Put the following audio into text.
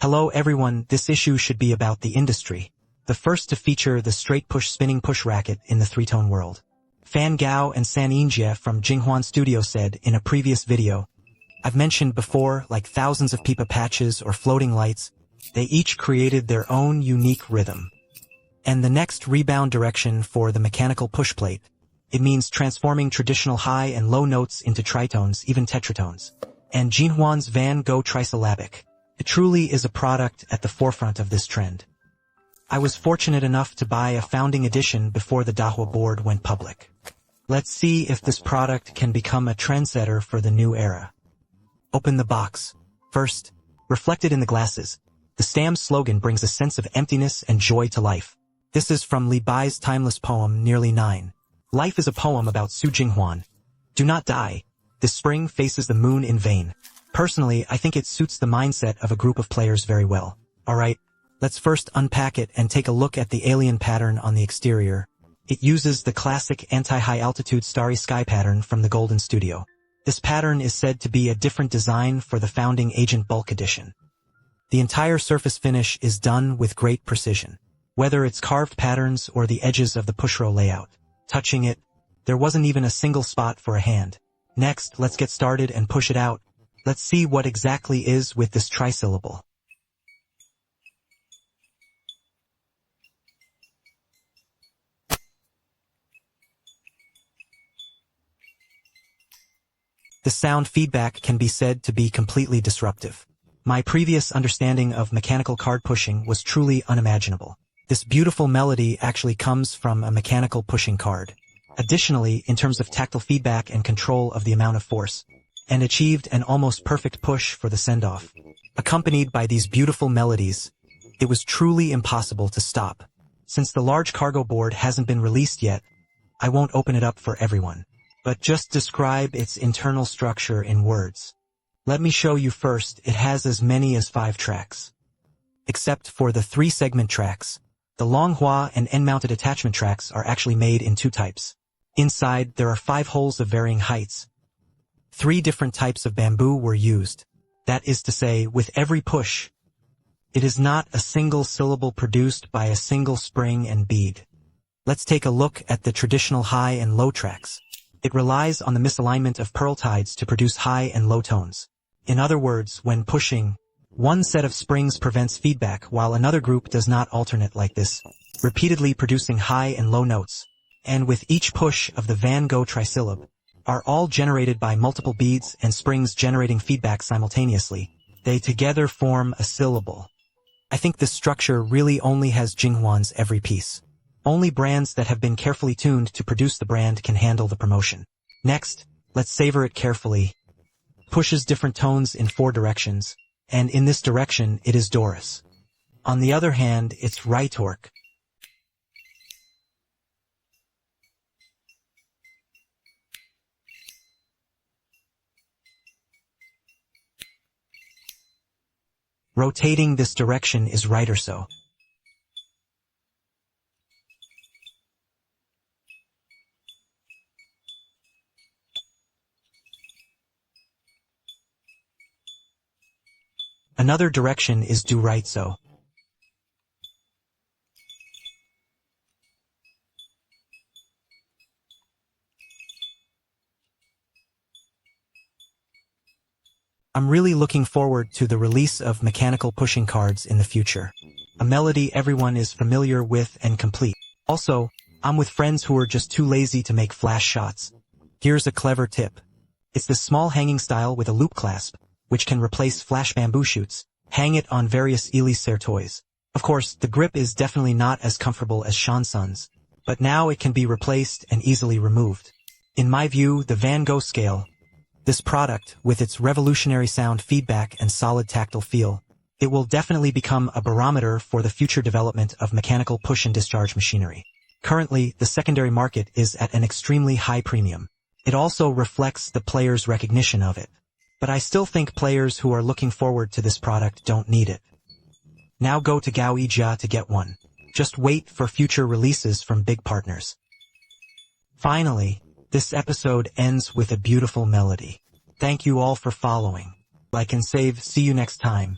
Hello everyone, this issue should be about the industry. The first to feature the straight push spinning push racket in the three-tone world. Fan Gao and San Yinjie from Jinghuan Studio said in a previous video, I've mentioned before, like thousands of pipa patches or floating lights, they each created their own unique rhythm. And the next rebound direction for the mechanical push plate, it means transforming traditional high and low notes into tritones, even tetratones. And Jinghuan's Van Gogh trisyllabic. It truly is a product at the forefront of this trend. I was fortunate enough to buy a founding edition before the Dahua board went public. Let's see if this product can become a trendsetter for the new era. Open the box. First, reflected in the glasses, the Stam's slogan brings a sense of emptiness and joy to life. This is from Li Bai's timeless poem, Nearly 9. Life is a poem about Su Jinghuan. Do not die. This spring faces the moon in vain. Personally, I think it suits the mindset of a group of players very well. Alright, let's first unpack it and take a look at the alien pattern on the exterior. It uses the classic anti-high altitude starry sky pattern from the Golden Studio. This pattern is said to be a different design for the Founding Agent Bulk Edition. The entire surface finish is done with great precision. Whether it's carved patterns or the edges of the pushrow layout. Touching it, there wasn't even a single spot for a hand. Next, let's get started and push it out. Let's see what exactly is with this trisyllable. The sound feedback can be said to be completely disruptive. My previous understanding of mechanical card pushing was truly unimaginable. This beautiful melody actually comes from a mechanical pushing card. Additionally, in terms of tactile feedback and control of the amount of force, and achieved an almost perfect push for the send-off. Accompanied by these beautiful melodies, it was truly impossible to stop. Since the large cargo board hasn't been released yet, I won't open it up for everyone, but just describe its internal structure in words. Let me show you first, it has as many as 5 tracks. Except for the 3-segment tracks, the Longhua and end-mounted attachment tracks are actually made in 2 types. Inside, there are 5 holes of varying heights. 3 different types of bamboo were used. That is to say, with every push, it is not a single syllable produced by a single spring and bead. Let's take a look at the traditional high and low tracks. It relies on the misalignment of pearl tides to produce high and low tones. In other words, when pushing, one set of springs prevents feedback while another group does not alternate like this, repeatedly producing high and low notes. And with each push of the Van Gogh trisyllable, are all generated by multiple beads and springs generating feedback simultaneously. They together form a syllable. I think this structure really only has Jinghuan's every piece. Only brands that have been carefully tuned to produce the brand can handle the promotion. Next, let's savor it carefully. Pushes different tones in 4 directions, and in this direction it is Doris. On the other hand, it's Ritorque. Rotating this direction is right or so. Another direction is do right so. I'm really looking forward to the release of mechanical pushing cards in the future. A melody everyone is familiar with and complete. Also, I'm with friends who are just too lazy to make flash shots. Here's a clever tip. It's this small hanging style with a loop clasp, which can replace flash bamboo shoots. Hang it on various Elise toys. Of course, the grip is definitely not as comfortable as Shanson's, but now it can be replaced and easily removed. In my view, the Van Gogh scale, this product, with its revolutionary sound feedback and solid tactile feel, it will definitely become a barometer for the future development of mechanical push and discharge machinery. Currently, the secondary market is at an extremely high premium. It also reflects the players' recognition of it. But I still think players who are looking forward to this product don't need it. Now go to Gaoijia to get one. Just wait for future releases from big partners. Finally, this episode ends with a beautiful melody. Thank you all for following. Like and save. See you next time.